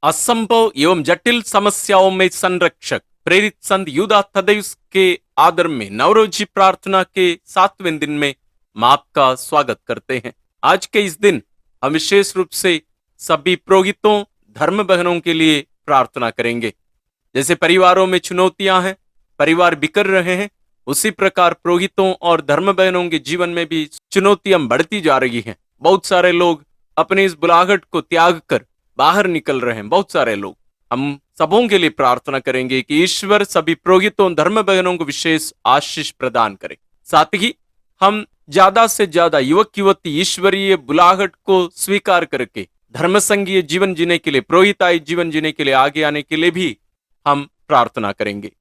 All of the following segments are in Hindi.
असंभव एवं जटिल समस्याओं में संरक्षक प्रेरित संत यूदा थद्देयुस के आदर में नवरोजी प्रार्थना के 7वें दिन में हम आपका स्वागत करते हैं। आज के इस दिन हम विशेष रूप से सभी पुरोहितों, धर्म बहनों के लिए प्रार्थना करेंगे। जैसे परिवारों में चुनौतियां हैं, परिवार बिखर रहे हैं, उसी प्रकार पुरोहितों और धर्म बहनों के जीवन में भी चुनौतियां बढ़ती जा रही हैं। बहुत सारे लोग अपने इस बुलाहट को त्याग कर बाहर निकल रहे हैं। बहुत सारे लोग, हम सबों के लिए प्रार्थना करेंगे कि ईश्वर सभी पुरोहितों, धर्म बहनों को विशेष आशीष प्रदान करे। साथ ही हम ज्यादा से ज्यादा युवक युवती ईश्वरीय बुलाहट को स्वीकार करके धर्म संघीय जीवन जीने के लिए, पुरोहिताई जीवन जीने के लिए आगे आने के लिए भी हम प्रार्थना करेंगे।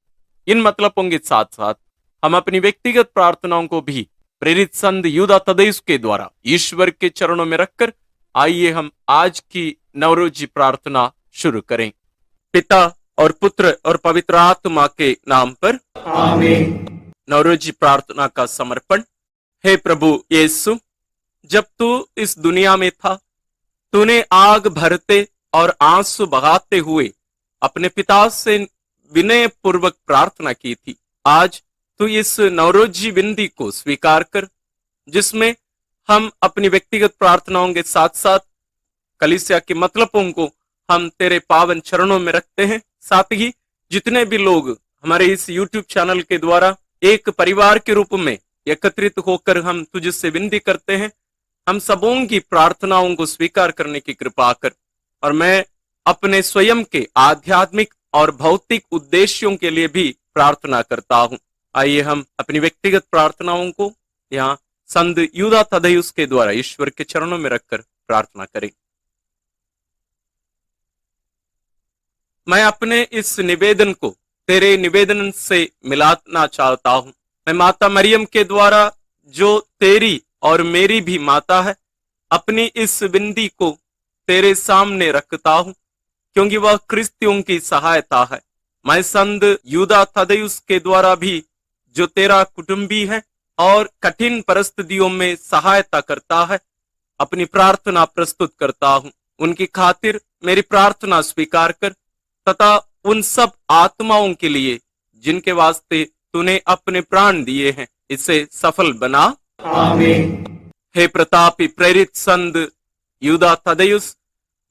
इन मतलबों के साथ साथ हम अपनी व्यक्तिगत प्रार्थनाओं को भी प्रेरित संत यूदा थद्देयुस के द्वारा ईश्वर के चरणों में रखकर आइए हम आज की नवरोजी प्रार्थना शुरू करें। पिता और पुत्र और पवित्र आत्मा के नाम पर आमीन। नवरोजी प्रार्थना का समर्पण। हे प्रभु यीशु, जब तू इस दुनिया में था, तूने आग भरते और आंसू बहाते हुए अपने पिता से विनय पूर्वक प्रार्थना की थी। आज तू इस नवरोजी विनती को स्वीकार कर, जिसमें हम अपनी व्यक्तिगत प्रार्थनाओं के साथ साथ कलीसिया के मतलबों को हम तेरे पावन चरणों में रखते हैं। साथ ही जितने भी लोग हमारे इस YouTube चैनल के द्वारा एक परिवार के रूप में एकत्रित होकर हम तुझसे विनती करते हैं, हम सबों की प्रार्थनाओं को स्वीकार करने की कृपा कर। और मैं अपने स्वयं के आध्यात्मिक और भौतिक उद्देश्यों के लिए भी प्रार्थना करता हूँ। आइए हम अपनी व्यक्तिगत प्रार्थनाओं को यहाँ संत यूदा थद्देयुस के द्वारा ईश्वर के चरणों में रखकर प्रार्थना करें। मैं अपने इस निवेदन को तेरे निवेदन से मिलाना चाहता हूं। मैं माता मरियम के द्वारा, जो तेरी और मेरी भी माता है, अपनी इस विनती को तेरे सामने रखता हूं, क्योंकि वह क्रिस्तियों की सहायता है। मैं संत यूदा थद्देयुस के द्वारा भी, जो तेरा कुटुंबी है और कठिन परिस्थितियों में सहायता करता है, अपनी प्रार्थना प्रस्तुत करता हूं। उनकी खातिर मेरी प्रार्थना स्वीकार कर तथा उन सब आत्माओं के लिए जिनके वास्ते तूने अपने प्राण दिए हैं, इसे सफल बना। आमीन। हे प्रतापी प्रेरित संत यूदा थद्देयुस,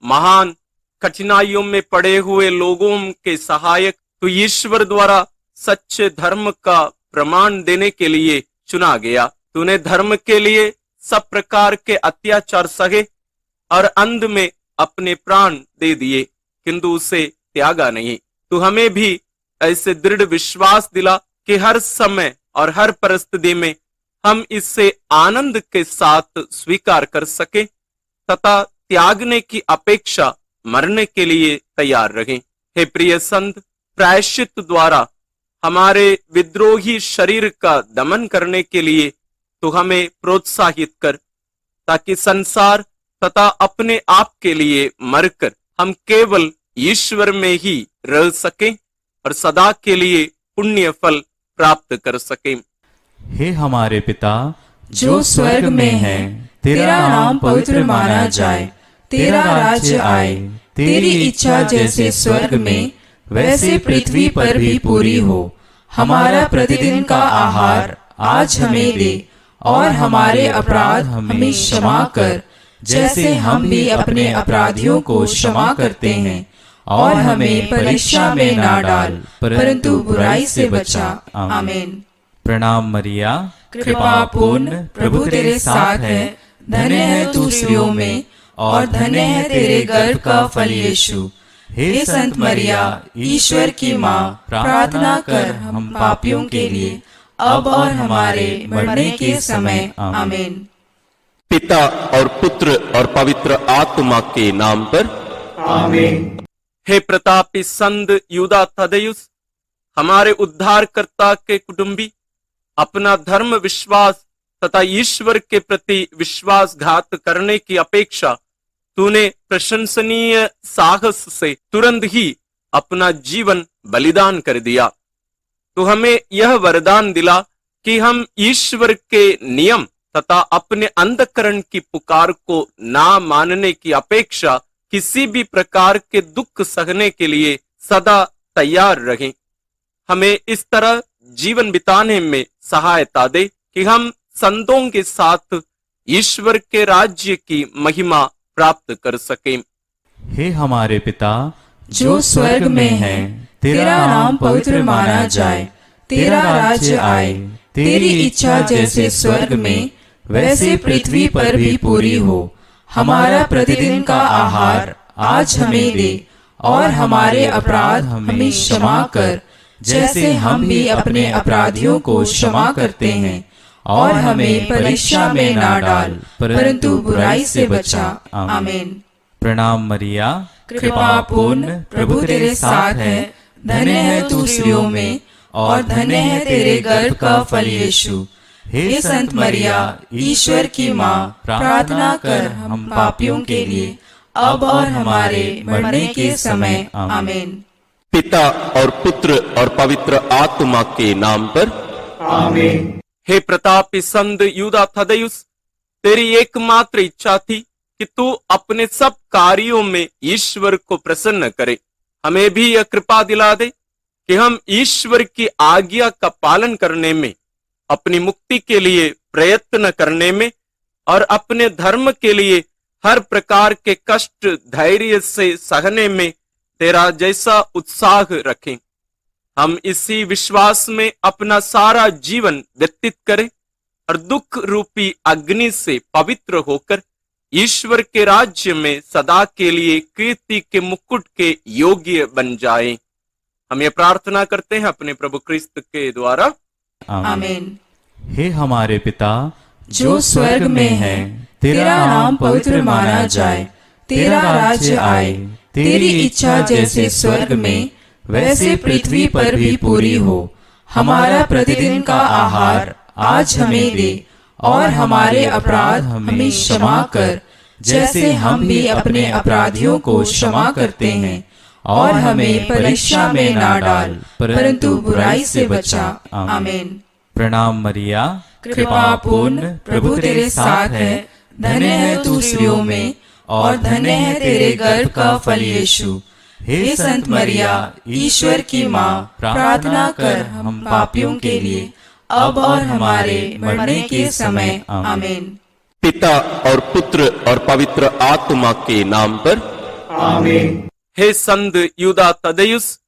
महान कठिनाइयों में पड़े हुए लोगों के सहायक, तू ईश्वर द्वारा सच्चे धर्म का प्रमाण देने के लिए चुना गया। तूने धर्म के लिए सब प्रकार के अत्याचार सहे और अंत में अपने प्राण दे दिए, किंतु उसे त्यागा नहीं। तू हमें भी ऐसे दृढ़ विश्वास दिला कि हर समय और हर परिस्थिति में हम इससे आनंद के साथ स्वीकार कर सके तथा त्यागने की अपेक्षा मरने के लिए तैयार रहें। हे प्रिय संत, प्रायश्चित द्वारा हमारे विद्रोही शरीर का दमन करने के लिए तू हमें प्रोत्साहित कर, ताकि संसार तथा अपने आप के लिए मरकर हम केवल ईश्वर में ही रह सके और सदा के लिए पुण्य फल प्राप्त कर सके। हे हमारे पिता जो स्वर्ग में है, तेरा नाम पवित्र माना जाए, तेरा राज्य आए, तेरी इच्छा जैसे स्वर्ग में वैसे पृथ्वी पर भी पूरी हो। हमारा प्रतिदिन का आहार आज हमें दे, और हमारे अपराध हमें क्षमा कर, जैसे हम भी अपने अपराधियों को क्षमा करते हैं, और हमें परीक्षा में ना डाल, परंतु बुराई से बचा। आमीन। प्रणाम मरिया, कृपा पूर्ण प्रभु तेरे साथ है, धन्य है तू स्त्रियों में, और धन्य है तेरे गर्भ का फल यीशु। हे संत मरिया, ईश्वर की माँ, प्रार्थना कर हम पापियों के लिए, अब और हमारे मरने के समय। आमीन। पिता और पुत्र और पवित्र आत्मा के नाम पर आमीन। हे प्रतापी संत यूदा थद्देयुस, हमारे उद्धारकर्ता के कुटुंबी, अपना धर्म, विश्वास तथा ईश्वर के प्रति विश्वासघात करने की अपेक्षा तूने प्रशंसनीय साहस से तुरंत ही अपना जीवन बलिदान कर दिया। तो हमें यह वरदान दिला कि हम ईश्वर के नियम तथा अपने अंधकरण की पुकार को ना मानने की अपेक्षा किसी भी प्रकार के दुख सहने के लिए सदा तैयार रहें। हमें इस तरह जीवन बिताने में सहायता दे कि हम संतों के साथ ईश्वर के राज्य की महिमा प्राप्त कर सकें। हे हमारे पिता जो स्वर्ग में है, तेरा नाम पवित्र माना जाए। तेरा राज्य आए। तेरी इच्छा जैसे स्वर्ग में वैसे पृथ्वी पर भी पूरी हो। हमारा प्रतिदिन का आहार आज हमें दे, और हमारे अपराध हमें क्षमा कर, जैसे हम भी अपने अपराधियों को क्षमा करते हैं। और हमें परीक्षा में ना डाल, परंतु बुराई से बचा। आमीन। प्रणाम मरिया, कृपा पूर्ण प्रभु तेरे साथ है। धन्य है तू स्त्रियों में, और धन्य है तेरे गर्भ का फल यीशु। हे संत मरिया, ईश्वर की माँ, प्रार्थना कर हम पापियों के लिए, अब और हमारे मरने के समय। आमीन। पिता और पुत्र और पवित्र आत्मा के नाम पर आमीन। हे प्रतापी संत यूदा थदेयुस, तेरी एकमात्र इच्छा थी कि तू अपने सब कार्यों में ईश्वर को प्रसन्न करे। हमें भी यह कृपा दिला दे कि हम ईश्वर की आज्ञा का पालन करने में, अपनी मुक्ति के लिए प्रयत्न करने में और अपने धर्म के लिए हर प्रकार के कष्ट धैर्य से सहने में तेरा जैसा उत्साह रखें। हम इसी विश्वास में अपना सारा जीवन व्यतीत करें और दुख रूपी अग्नि से पवित्र होकर ईश्वर के राज्य में सदा के लिए कीर्ति के मुकुट के योग्य बन जाएं। हम ये प्रार्थना करते हैं अपने प्रभु क्रिस्त के द्वारा। आमीन। हे हमारे पिता जो स्वर्ग में है, तेरा नाम पवित्र माना जाए। तेरा राज्य आए। तेरी इच्छा जैसे स्वर्ग में वैसे पृथ्वी पर भी पूरी हो। हमारा प्रतिदिन का आहार आज हमें दे, और हमारे अपराध हमें क्षमा कर, जैसे हम भी अपने अपराधियों को क्षमा करते हैं। और हमें परीक्षा में ना डाल, परंतु बुराई से बचा। आमीन। प्रणाम मरिया, कृपा पूर्ण प्रभु तेरे साथ है। धन्य है तू स्त्रियों में, और धन्य है तेरे गर्भ का फल यीशु। हे संत मरिया, ईश्वर की माँ, प्रार्थना कर हम पापियों के लिए, अब और हमारे मरने के समय। आमीन। पिता और पुत्र और पवित्र आत्मा के नाम पर आमीन। हे संत यूदा तदेयुस,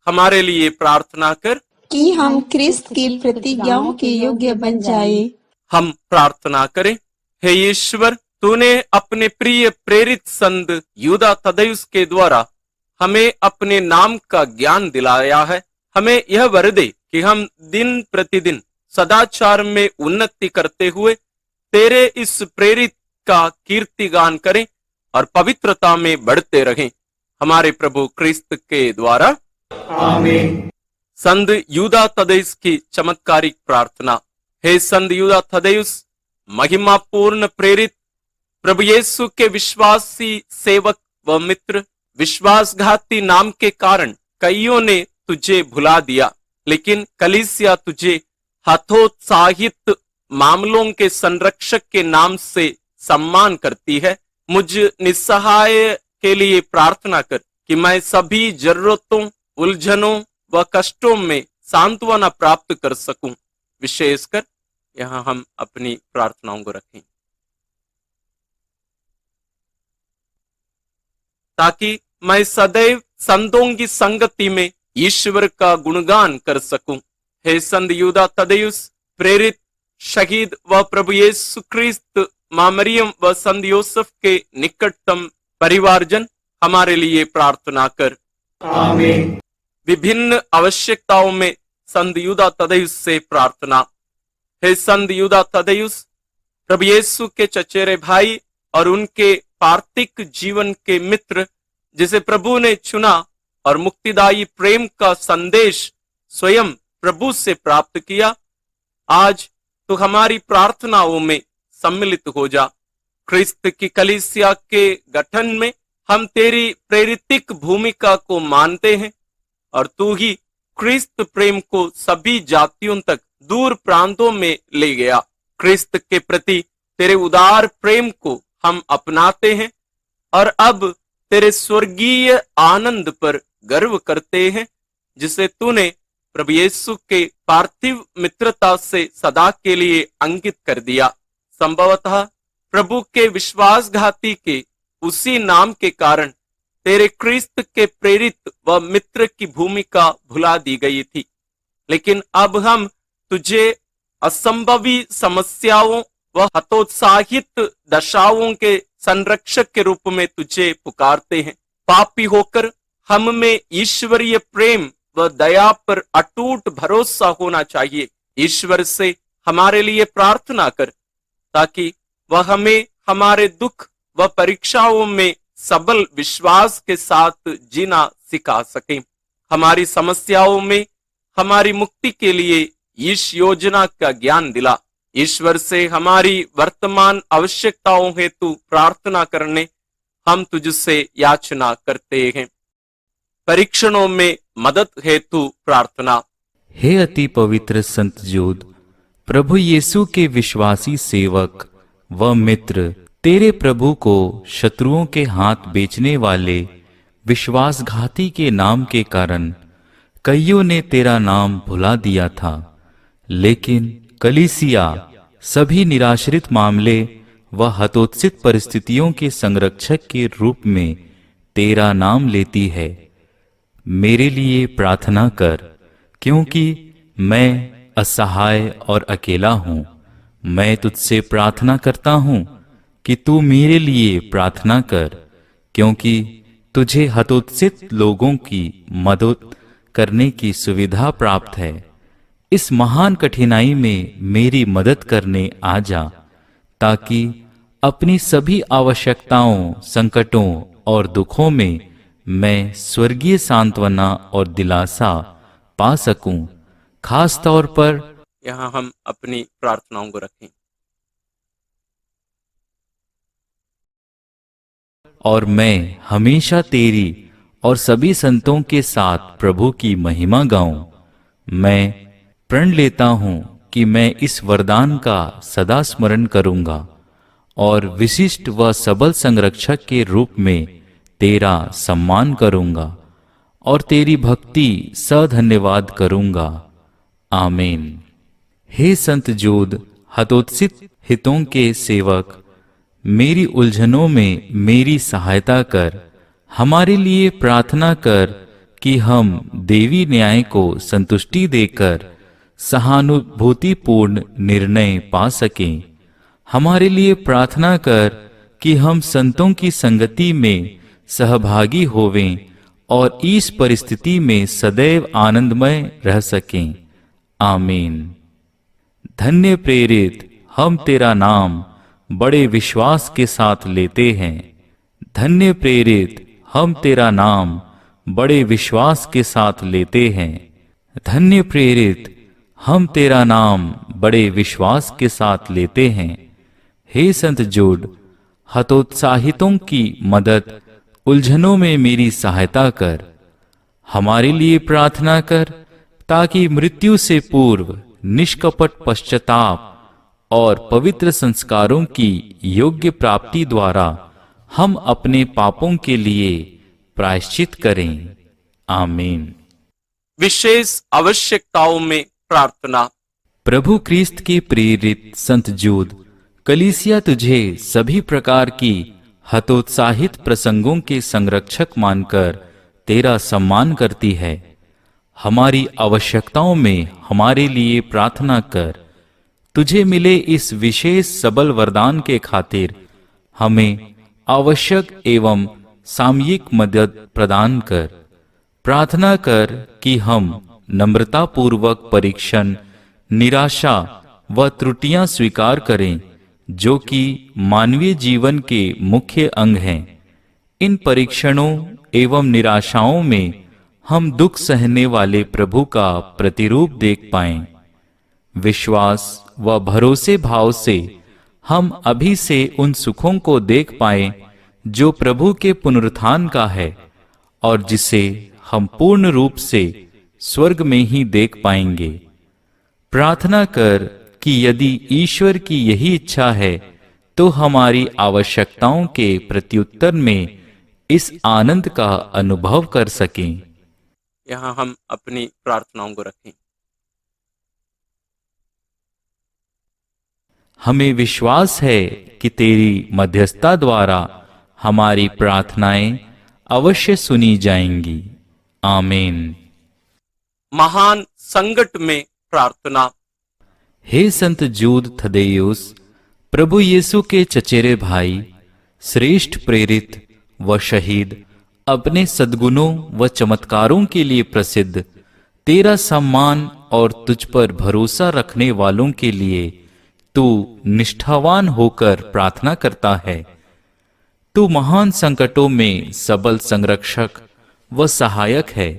हमारे लिए प्रार्थना कर कि हम क्रिस्त की प्रतिज्ञाओं के योग्य बन जाए। हम प्रार्थना करें। हे ईश्वर, तूने अपने प्रिय प्रेरित संत यूदा तदेयुस के द्वारा हमें अपने नाम का ज्ञान दिलाया है। हमें यह वर दे कि हम दिन प्रतिदिन सदाचार में उन्नति करते हुए तेरे इस प्रेरित का कीर्तिगान करें और पवित्रता में बढ़ते रहें। हमारे प्रभु क्रिस्त के द्वारा। आमीन। संत यूदा तदेयुस की चमत्कारिक प्रार्थना। हे संत यूदा तदेयुस, महिमापूर्ण प्रेरित प्रभु यीशु के विश्वासी सेवक व मित्र, विश्वासघाती नाम के कारण कईयों ने तुझे भुला दिया, लेकिन कलीसिया तुझे हतोत्साहित मामलों के संरक्षक के नाम से सम्मान करती है। मुझ निस्सहाय के लिए प्रार्थना कर कि मैं सभी जरूरतों, उलझनों व कष्टों में सांत्वना प्राप्त कर सकूं। विशेषकर यहाँ हम अपनी प्रार्थनाओं को रखें ताकि मैं सदैव संतों की संगति में ईश्वर का गुणगान कर सकूं। हे संत यूदा तदेयुस, प्रेरित, शहीद व प्रभु यीशु क्रिस्त, मां मरियम व संत यूसुफ के निकटतम परिवारजन, हमारे लिए प्रार्थना कर। आमीन। विभिन्न आवश्यकताओं में संत यूदा तदेयुस से प्रार्थना। हे संत यूदा तदेयुस, प्रभु यीशु के चचेरे भाई और उनके पार्थिक जीवन के मित्र, जिसे प्रभु ने चुना और मुक्तिदायी प्रेम का संदेश स्वयं प्रभु से प्राप्त किया, आज तो हमारी प्रार्थनाओं में सम्मिलित हो जा। क्रिस्त की कलीसिया के गठन में हम तेरी प्रेरितिक भूमिका को मानते हैं और तू ही क्रिस्त प्रेम को सभी जातियों तक दूर प्रांतों में ले गया। क्रिस्त के प्रति तेरे उदार प्रेम को हम अपनाते हैं और अब तेरे स्वर्गीय आनंद पर गर्व करते हैं, जिसे तूने प्रभु यीशु के पार्थिव मित्रता से सदा के लिए अंकित कर दिया। संभवतः प्रभु के विश्वासघाती के उसी नाम के कारण तेरे क्रिस्त के प्रेरित व मित्र की भूमिका भुला दी गई थी, लेकिन अब हम तुझे असंभवी समस्याओं व हतोत्साहित दशाओं के संरक्षक के रूप में तुझे पुकारते हैं। पापी होकर हम में ईश्वरीय प्रेम व दया पर अटूट भरोसा होना चाहिए। ईश्वर से हमारे लिए प्रार्थना कर, ताकि वह हमें हमारे दुख व परीक्षाओं में सबल विश्वास के साथ जीना सिखा सके। हमारी समस्याओं में हमारी मुक्ति के लिए इस योजना का ज्ञान दिला। ईश्वर से हमारी वर्तमान आवश्यकताओं हेतु प्रार्थना करने हम तुझसे याचना करते हैं। परीक्षणों में मदद हेतु प्रार्थना। हे अति पवित्र संत जोद, प्रभु यीशु के विश्वासी सेवक व मित्र, तेरे प्रभु को शत्रुओं के हाथ बेचने वाले विश्वासघाती के नाम के कारण कईयों ने तेरा नाम भुला दिया था, लेकिन कलीसिया सभी निराश्रित मामले व हतोत्सित परिस्थितियों के संरक्षक के रूप में तेरा नाम लेती है। मेरे लिए प्रार्थना कर, क्योंकि मैं असहाय और अकेला हूं। मैं तुझसे प्रार्थना करता हूं कि तू मेरे लिए प्रार्थना कर, क्योंकि तुझे हतोत्सित लोगों की मदद करने की सुविधा प्राप्त है। इस महान कठिनाई में मेरी मदद करने आ जा, ताकि अपनी सभी आवश्यकताओं, संकटों और दुखों में मैं स्वर्गीय सांत्वना और दिलासा पा सकूं। खास तौर पर यहाँ हम अपनी प्रार्थनाओं को रखें। और मैं हमेशा तेरी और सभी संतों के साथ प्रभु की महिमा गाऊं। मैं प्रण लेता हूं कि मैं इस वरदान का सदा स्मरण करूंगा और विशिष्ट व सबल संरक्षक के रूप में तेरा सम्मान करूंगा और तेरी भक्ति सधन्यवाद करूंगा। आमीन। हे संत जोद, हतोत्सित हितों के सेवक, मेरी उलझनों में मेरी सहायता कर। हमारे लिए प्रार्थना कर कि हम देवी न्याय को संतुष्टि देकर सहानुभूतिपूर्ण निर्णय पा सकें। हमारे लिए प्रार्थना कर कि हम संतों की संगति में सहभागी होवें और इस परिस्थिति में सदैव आनंदमय रह सकें। आमीन। धन्य प्रेरित, हम तेरा नाम बड़े विश्वास के साथ लेते हैं। धन्य प्रेरित, हम तेरा नाम बड़े विश्वास के साथ लेते हैं। धन्य प्रेरित, हम तेरा नाम बड़े विश्वास के साथ लेते हैं। हे संत जोड, हतोत्साहितों की मदद, उलझनों में मेरी सहायता कर। हमारे लिए प्रार्थना कर, ताकि मृत्यु से पूर्व निष्कपट पश्चाताप और पवित्र संस्कारों की योग्य प्राप्ति द्वारा हम अपने पापों के लिए प्रायश्चित करें। आमीन। विशेष आवश्यकताओं में प्रार्थना। प्रभु क्रिस्त के प्रेरित संत जोद, कलीसिया तुझे सभी प्रकार की हतोत्साहित प्रसंगों के संरक्षक मानकर तेरा सम्मान करती है। हमारी आवश्यकताओं में हमारे लिए प्रार्थना कर। तुझे मिले इस विशेष सबल वरदान के खातिर हमें आवश्यक एवं सामयिक मदद प्रदान कर। प्रार्थना कर कि हम नम्रतापूर्वक परीक्षण, निराशा व त्रुटियां स्वीकार करें, जो कि मानवीय जीवन के मुख्य अंग हैं। इन परीक्षणों एवं निराशाओं में हम दुख सहने वाले प्रभु का प्रतिरूप देख पाएं। विश्वास व भरोसे भाव से हम अभी से उन सुखों को देख पाएं जो प्रभु के पुनरुत्थान का है और जिसे हम पूर्ण रूप से स्वर्ग में ही देख पाएंगे। प्रार्थना कर कि यदि ईश्वर की यही इच्छा है तो हमारी आवश्यकताओं के प्रत्युत्तर में इस आनंद का अनुभव कर सकें। यहाँ हम अपनी प्रार्थनाओं को रखें। हमें विश्वास है कि तेरी मध्यस्थता द्वारा हमारी प्रार्थनाएं अवश्य सुनी जाएंगी। आमीन। महान संकट में प्रार्थना। हे संत जूद थदेयुस, प्रभु यीशु के चचेरे भाई, श्रेष्ठ प्रेरित व शहीद, अपने सद्गुणों व चमत्कारों के लिए प्रसिद्ध, तेरा सम्मान और तुझ पर भरोसा रखने वालों के लिए तू निष्ठावान होकर प्रार्थना करता है। तू महान संकटों में सबल संरक्षक व सहायक है।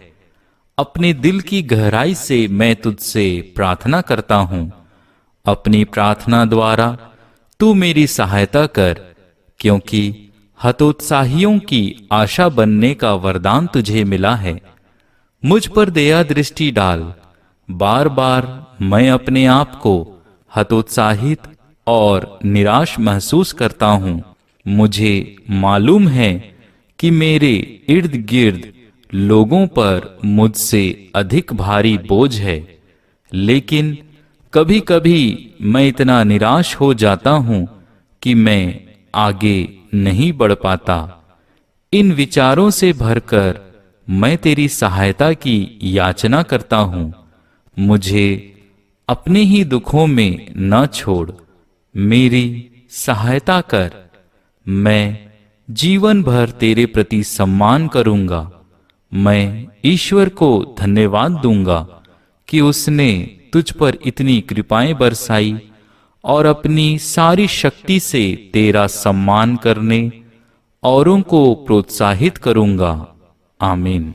अपने दिल की गहराई से मैं तुझसे प्रार्थना करता हूँ। अपनी प्रार्थना द्वारा तू मेरी सहायता कर, क्योंकि हतोत्साहियों की आशा बनने का वरदान तुझे मिला है। मुझ पर दया दृष्टि डाल। बार बार मैं अपने आप को हतोत्साहित और निराश महसूस करता हूँ। मुझे मालूम है कि मेरे इर्द गिर्द लोगों पर मुझसे अधिक भारी बोझ है, लेकिन कभी कभी मैं इतना निराश हो जाता हूँ कि मैं आगे नहीं बढ़ पाता। इन विचारों से भरकर मैं तेरी सहायता की याचना करता हूँ। मुझे अपने ही दुखों में न छोड़, मेरी सहायता कर। मैं जीवन भर तेरे प्रति सम्मान करूंगा। मैं ईश्वर को धन्यवाद दूंगा कि उसने तुझ पर इतनी कृपाएं बरसाई और अपनी सारी शक्ति से तेरा सम्मान करने औरों को प्रोत्साहित करूंगा। आमीन।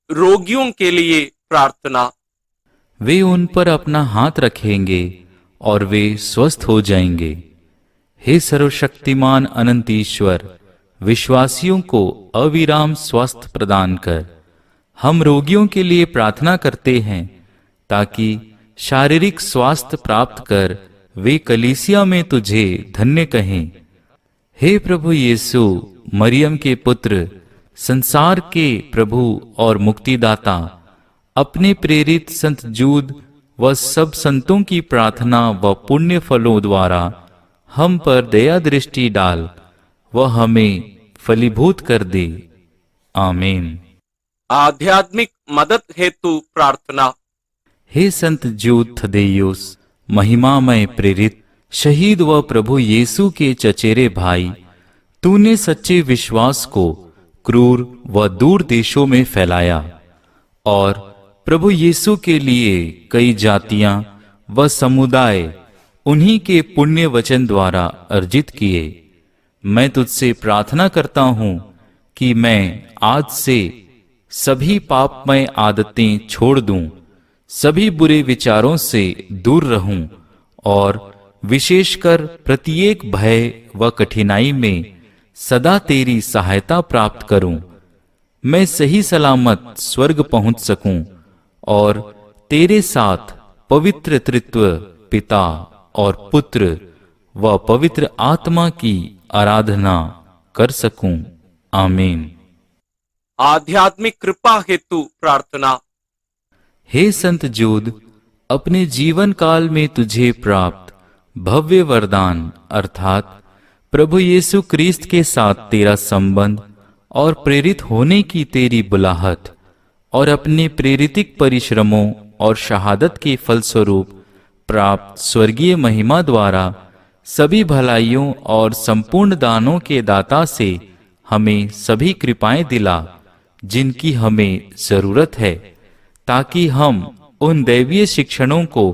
रोगियों के लिए प्रार्थना। वे उन पर अपना हाथ रखेंगे और वे स्वस्थ हो जाएंगे। हे सर्वशक्तिमान अनंत ईश्वर, विश्वासियों को अविराम स्वास्थ्य प्रदान कर। हम रोगियों के लिए प्रार्थना करते हैं ताकि शारीरिक स्वास्थ्य प्राप्त कर वे कलीसिया में तुझे धन्य कहें। हे प्रभु यीशु, मरियम के पुत्र, संसार के प्रभु और मुक्तिदाता, अपने प्रेरित संत जूद व सब संतों की प्रार्थना व पुण्य फलों द्वारा हम पर दया दृष्टि डाल व हमें फलीभूत कर दे। आमीन। आध्यात्मिक मदद हेतु प्रार्थना। हे संत जूद थदेयुस, महिमामय प्रेरित, शहीद व प्रभु यीशु के चचेरे भाई, तूने सच्चे विश्वास को क्रूर व दूर देशों में फैलाया और प्रभु यीशु के लिए कई जातियां व समुदाय उन्हीं के पुण्य वचन द्वारा अर्जित किए। मैं तुझसे प्रार्थना करता हूँ कि मैं आज से सभी पापमय आदतें छोड़ दूं, सभी बुरे विचारों से दूर रहूं और विशेषकर प्रत्येक भय व कठिनाई में सदा तेरी सहायता प्राप्त करूं। मैं सही सलामत स्वर्ग पहुंच सकूं और तेरे साथ पवित्र त्रित्व पिता और पुत्र व पवित्र आत्मा की आराधना कर सकूं। आमीन। आध्यात्मिक कृपा हेतु प्रार्थना। हे संत जूद, अपने जीवन काल में तुझे प्राप्त भव्य वरदान अर्थात प्रभु यीशु क्रिस्त के साथ तेरा संबंध और प्रेरित होने की तेरी बुलाहट और अपने प्रेरितिक परिश्रमों और शहादत के फलस्वरूप प्राप्त स्वर्गीय महिमा द्वारा सभी भलाइयों और संपूर्ण दानों के दाता से हमें सभी कृपाएं दिला जिनकी हमें जरूरत है, ताकि हम उन दैवीय शिक्षणों को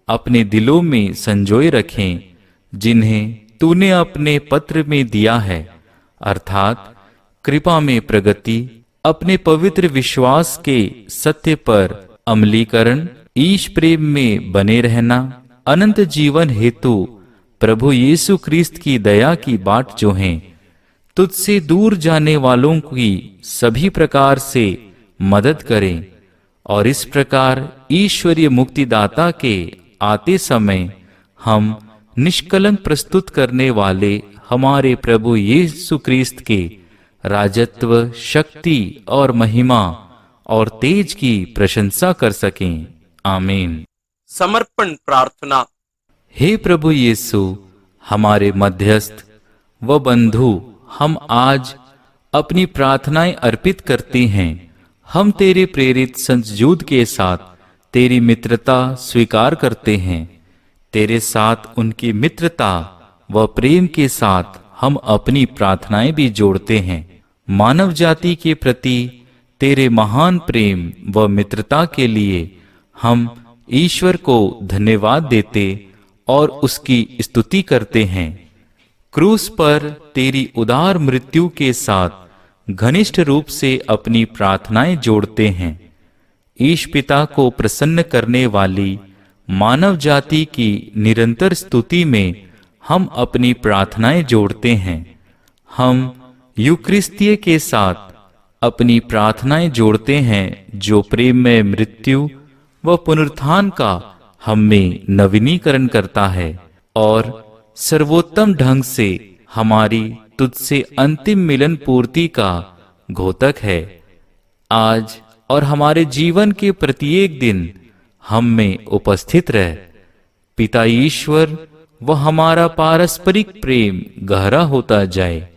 अपने दिलों में संजोए रखें जिन्हें तूने अपने पत्र में दिया है, अर्थात कृपा में प्रगति, अपने पवित्र विश्वास के सत्य पर अमलीकरण, ईश प्रेम में बने रहना, अनंत जीवन हेतु प्रभु यीशु क्रिस्त की दया की बाट जो हैं, तुझसे दूर जाने वालों की सभी प्रकार से मदद करें और इस प्रकार ईश्वरीय मुक्तिदाता के आते समय हम निष्कलंक प्रस्तुत करने वाले हमारे प्रभु यीशु क्रिस्त के राजत्व, शक्ति और महिमा और तेज की प्रशंसा कर सकें। आमीन। समर्पण प्रार्थना। हे प्रभु यीशु, हमारे मध्यस्थ व बंधु, हम आज अपनी प्रार्थनाएं अर्पित करते हैं। हम तेरे प्रेरित संत जूद के साथ तेरी मित्रता स्वीकार करते हैं। तेरे साथ उनकी मित्रता व प्रेम के साथ हम अपनी प्रार्थनाएं भी जोड़ते हैं। मानव जाति के प्रति तेरे महान प्रेम व मित्रता के लिए हम ईश्वर को धन्यवाद देते और उसकी स्तुति करते हैं। क्रूस पर तेरी उदार मृत्यु के साथ घनिष्ठ रूप से अपनी प्रार्थनाएं जोड़ते हैं। ईश पिता को प्रसन्न करने वाली मानव जाति की निरंतर स्तुति में हम अपनी प्रार्थनाएं जोड़ते हैं। हम यूक्रिस्तीय के साथ अपनी प्रार्थनाएं जोड़ते हैं, जो प्रेम में मृत्यु व पुनरुत्थान का हम में नवीनीकरण करता है और सर्वोत्तम ढंग से हमारी तुझसे अंतिम मिलन पूर्ति का घोतक है। आज और हमारे जीवन के प्रत्येक दिन हम में उपस्थित रह। पिता ईश्वर व हमारा पारस्परिक प्रेम गहरा होता जाए।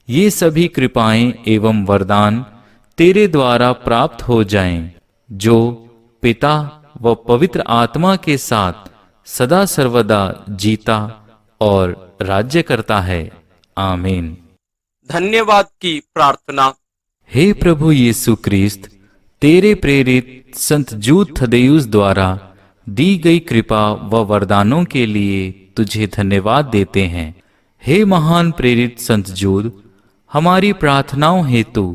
ये सभी कृपाएं एवं वरदान तेरे द्वारा प्राप्त हो जाएं, जो पिता व पवित्र आत्मा के साथ सदा सर्वदा जीता और राज्य करता है। आमीन। धन्यवाद की प्रार्थना। हे प्रभु यीशु क्रिस्त, तेरे प्रेरित संत जूद थदेयुस द्वारा दी गई कृपा व वरदानों के लिए तुझे धन्यवाद देते हैं। हे महान प्रेरित संत जूद, हमारी प्रार्थनाओं हेतु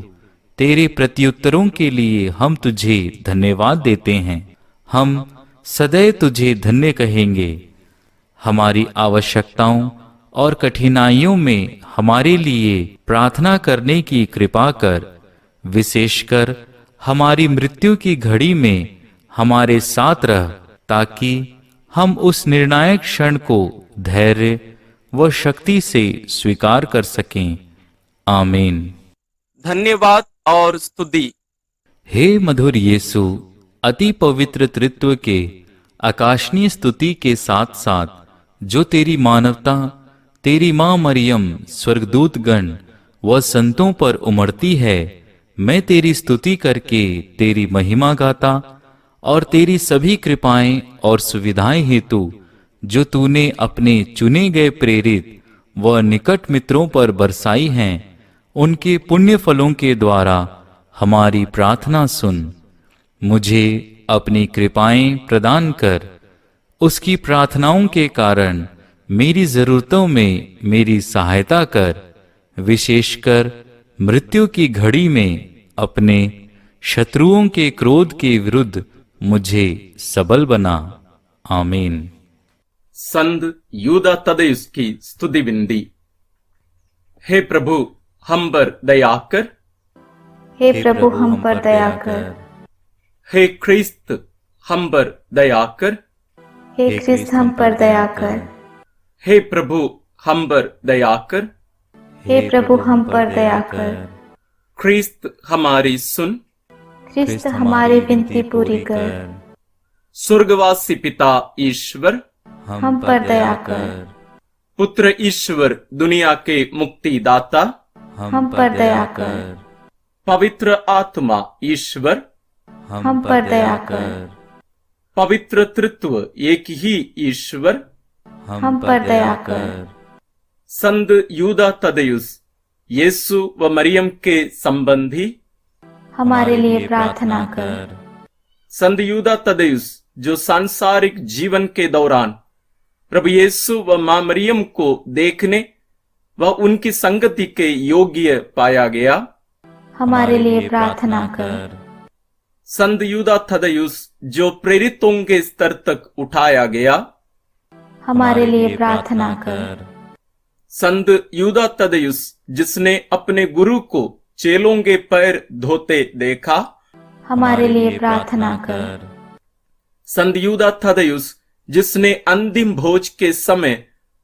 तेरे प्रत्युत्तरों के लिए हम तुझे धन्यवाद देते हैं। हम सदैव तुझे धन्य कहेंगे। हमारी आवश्यकताओं और कठिनाइयों में हमारे लिए प्रार्थना करने की कृपा कर। विशेषकर हमारी मृत्यु की घड़ी में हमारे साथ रह, ताकि हम उस निर्णायक क्षण को धैर्य व शक्ति से स्वीकार कर सकें। आमीन। धन्यवाद और स्तुति। हे मधुर यीशु, अति पवित्र त्रित्व के आकाशनीय स्तुति के साथ साथ जो तेरी मानवता, तेरी मां मरियम, स्वर्गदूत गण व संतों पर उमड़ती है, मैं तेरी स्तुति करके तेरी महिमा गाता और तेरी सभी कृपाएं और सुविधाएं हेतु जो तूने अपने चुने गए प्रेरित व निकट मित्रों पर बरसाई हैं, उनके पुण्य फलों के द्वारा हमारी प्रार्थना सुन। मुझे अपनी कृपाएं प्रदान कर। उसकी प्रार्थनाओं के कारण मेरी जरूरतों में मेरी सहायता कर। विशेषकर मृत्यु की घड़ी में अपने शत्रुओं के क्रोध के विरुद्ध मुझे सबल बना। आमीन। संत यूदा तदेयुस की स्तुति बिंदी। हे प्रभु, हम पर दया कर। हे प्रभु, हम पर दया कर। हे ख्रिस्त, हम पर दया कर। हे ख्रिस्त, हम पर दया कर। हे प्रभु, हम पर दया कर। हे प्रभु, हम पर दया कर। ख्रिस्त हमारी सुन। ख्रिस्त हमारी विनती पूरी कर। स्वर्गवासी पिता ईश्वर, हम पर दया कर। पुत्र ईश्वर, दुनिया के मुक्तिदाता, हम पर दया कर। पवित्र आत्मा ईश्वर, हम पर दया कर। पवित्र तृत्व एक ही ईश्वर, हम पर दया कर। संत यूदा तदेयुस, यीशु व मरियम के संबंधी, हमारे लिए प्रार्थना कर। संत यूदा तदेयुस, जो सांसारिक जीवन के दौरान प्रभु यीशु व मां मरियम को देखने व उनकी संगति के योग्य पाया गया, हमारे लिए प्रार्थना कर। संत यूदा तदेयुस, जो प्रेरितों के स्तर तक उठाया गया, हमारे लिए प्रार्थना कर। संत यूदा तदेयुस, जिसने अपने गुरु को चेलों के पैर धोते देखा, हमारे लिए प्रार्थना कर। संत यूदा तदेयुस, जिसने अंतिम भोज के समय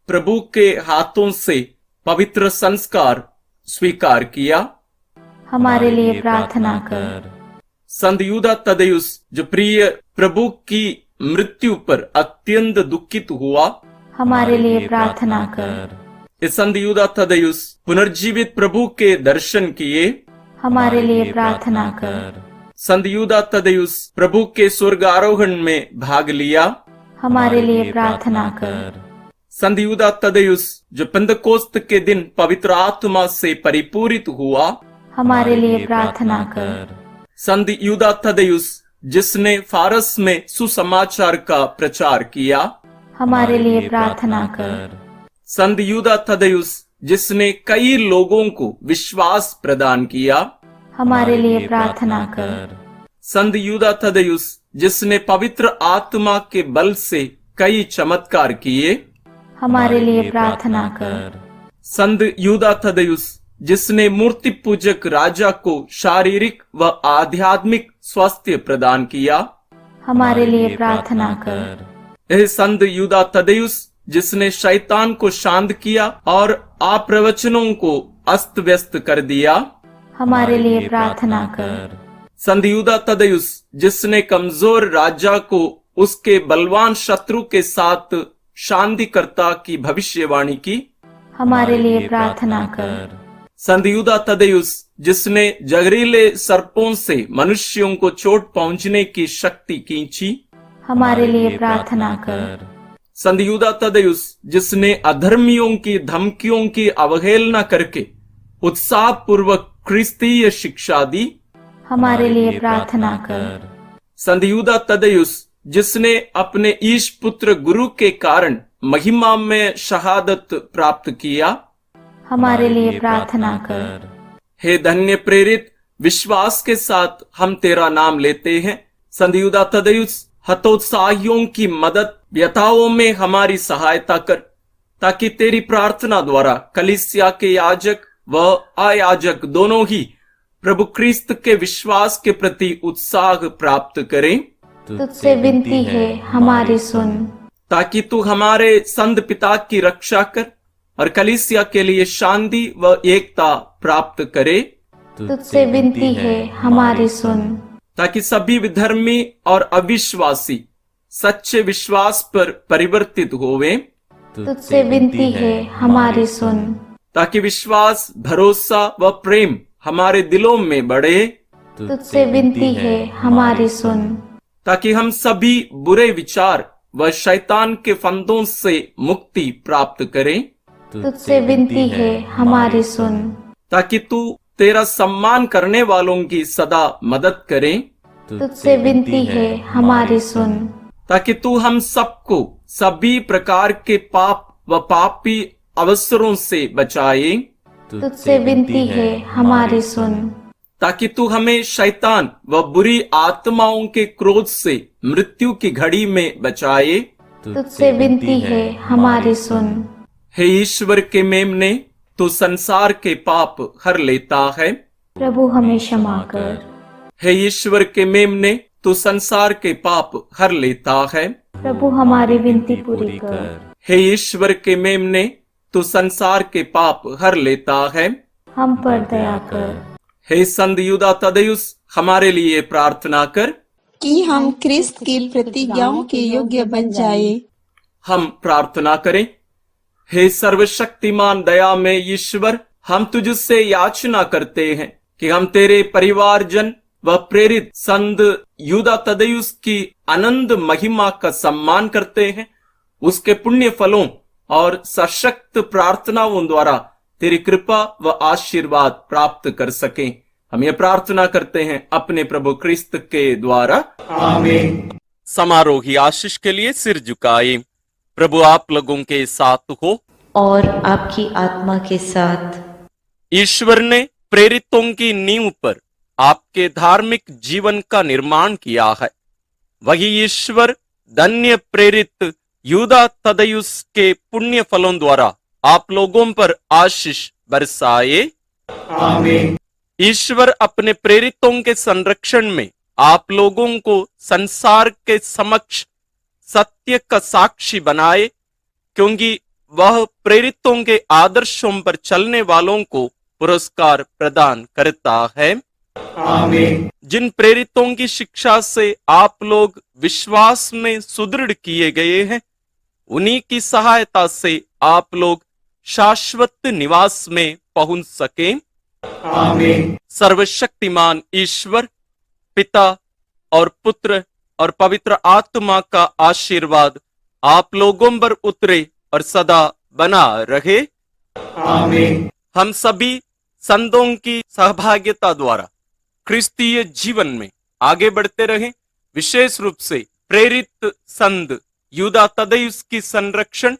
प्रभु के हाथों से पवित्र संस्कार स्वीकार किया, हमारे लिए प्रार्थना कर। संत यूदा तदेयुस जो प्रिय प्रभु की मृत्यु पर अत्यंत दुखित हुआ, हमारे लिए प्रार्थना कर। इस संत यूदा तदेयुस पुनर्जीवित प्रभु के दर्शन किए, हमारे लिए प्रार्थना कर। संत यूदा तदेयुस प्रभु के स्वर्ग आरोहण में भाग लिया, हमारे लिए प्रार्थना कर। संत यूदा तदेयुस जो पेंतकोस्त के दिन पवित्र आत्मा से परिपूरित हुआ, हमारे लिए प्रार्थना कर। संत यूदा तदेयुस जिसने फारस में सुसमाचार का प्रचार किया, हमारे लिए प्रार्थना कर। संत यूदा तदेयुस जिसने कई लोगों को विश्वास प्रदान किया, हमारे लिए प्रार्थना कर। संत यूदा तदेयुस जिसने पवित्र आत्मा के बल से कई चमत्कार किए, हमारे लिए प्रार्थना कर। संत यूदा तदेयुस जिसने मूर्ति पूजक राजा को शारीरिक व आध्यात्मिक स्वास्थ्य प्रदान किया, हमारे लिए प्रार्थना कर। यह संत यूदा तदेयुस जिसने शैतान को शांत किया और अप्रवचनों को अस्त व्यस्त कर दिया, हमारे लिए प्रार्थना कर। संत यूदा तदेयुस जिसने कमजोर राजा को उसके बलवान शत्रु के साथ शांतिकर्ता की भविष्यवाणी की, हमारे लिए प्रार्थना कर। संत यूदा तदेयुस जिसने जहरीले सर्पों से मनुष्यों को चोट पहुंचने की शक्ति खींची, हमारे लिए प्रार्थना कर। संत यूदा तदेयुस जिसने अधर्मियों की धमकियों की अवहेलना करके उत्साह पूर्वक क्रिस्तीय शिक्षा दी, हमारे लिए प्रार्थना कर। संत यूदा तदेयुस जिसने अपने ईश पुत्र गुरु के कारण महिमा में शहादत प्राप्त किया, हमारे लिए प्रार्थना कर। हे धन्य प्रेरित, विश्वास के साथ हम तेरा नाम लेते हैं। संत यूदा तदेयुस हतोत्साहियों की मदद व्यथाओं में हमारी सहायता कर, ताकि तेरी प्रार्थना द्वारा कलीसिया के याजक व अयाजक दोनों ही प्रभु क्रिस्त के विश्वास के प्रति उत्साह प्राप्त करें। तुझसे विनती है, हमारी सुन। ताकि तू हमारे संत पिता की रक्षा कर और कलीसिया के लिए शांति व एकता प्राप्त करे। तुझसे विनती है, हमारी सुन। ताकि सभी विधर्मी और अविश्वासी सच्चे विश्वास पर परिवर्तित होवें। तुझसे विनती है, हमारी सुन। ताकि विश्वास, भरोसा व प्रेम हमारे दिलों में बढ़े। तुझसे विनती है, हमारी सुन। ताकि हम सभी बुरे विचार व शैतान के फंदों से मुक्ति प्राप्त करें। तुझसे विनती है, हमारी सुन। ताकि तू तेरा सम्मान करने वालों की सदा मदद करे। तुझसे विनती है, हमारी सुन। ताकि तू हम सबको सभी प्रकार के पाप व पापी अवसरों से बचाए। तुझसे विनती है, हमारी सुन। ताकि तू हमें शैतान व बुरी आत्माओं के क्रोध से मृत्यु की घड़ी में बचाए। तुझसे विनती है, हमारी सुन। हे ईश्वर के मेमने, तू संसार के पाप हर लेता है। प्रभु हमें क्षमा कर। हे ईश्वर के मेमने, तू संसार के पाप हर लेता है। प्रभु हमारी विनती पूरी कर। हे ईश्वर के मेमने, तू संसार के पाप हर लेता है। हम पर दया कर। हे संत यूदा तदेयुस, हमारे लिए प्रार्थना कर कि हम क्रिस्त की प्रतिज्ञाओं के योग्य बन जाए। हम प्रार्थना करें। हे सर्वशक्तिमान दया में ईश्वर, हम तुझसे याचना करते हैं कि हम तेरे परिवारजन व प्रेरित संत यूदा तदेयुस की अनंत महिमा का सम्मान करते हैं। उसके पुण्य फलों और सशक्त प्रार्थनाओं द्वारा तेरी कृपा व आशीर्वाद प्राप्त कर सकें। हम ये प्रार्थना करते हैं अपने प्रभु क्रिस्त के द्वारा, आमीन। समारोही आशीष के लिए सिर झुकाए। प्रभु आप लोगों के साथ हो और आपकी आत्मा के साथ। ईश्वर ने प्रेरितों की नींव पर आपके धार्मिक जीवन का निर्माण किया है। वही ईश्वर धन्य प्रेरित यूदा तदेयुस के पुण्य फलों द्वारा आप लोगों पर आशीष बरसाए। आमीन। ईश्वर अपने प्रेरितों के संरक्षण में आप लोगों को संसार के समक्ष सत्य का साक्षी बनाए, क्योंकि वह प्रेरितों के आदर्शों पर चलने वालों को पुरस्कार प्रदान करता है। आमीन। जिन प्रेरितों की शिक्षा से आप लोग विश्वास में सुदृढ़ किए गए हैं, उन्हीं की सहायता से आप लोग शाश्वत निवास में पहुंच सकें। आमीन। सर्वशक्तिमान ईश्वर पिता और पुत्र और पवित्र आत्मा का आशीर्वाद आप लोगों पर उतरे और सदा बना रहे। आमीन। हम सभी संतों की सहभागिता द्वारा क्रिस्तीय जीवन में आगे बढ़ते रहें। विशेष रूप से प्रेरित संत यूदा तद्देयुस की संरक्षण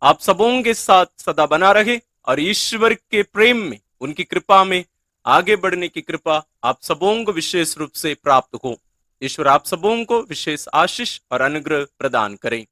आप सबों के साथ सदा बना रहे और ईश्वर के प्रेम में, उनकी कृपा में आगे बढ़ने की कृपा आप सबों को विशेष रूप से प्राप्त हो। ईश्वर आप सबों को विशेष आशीष और अनुग्रह प्रदान करें।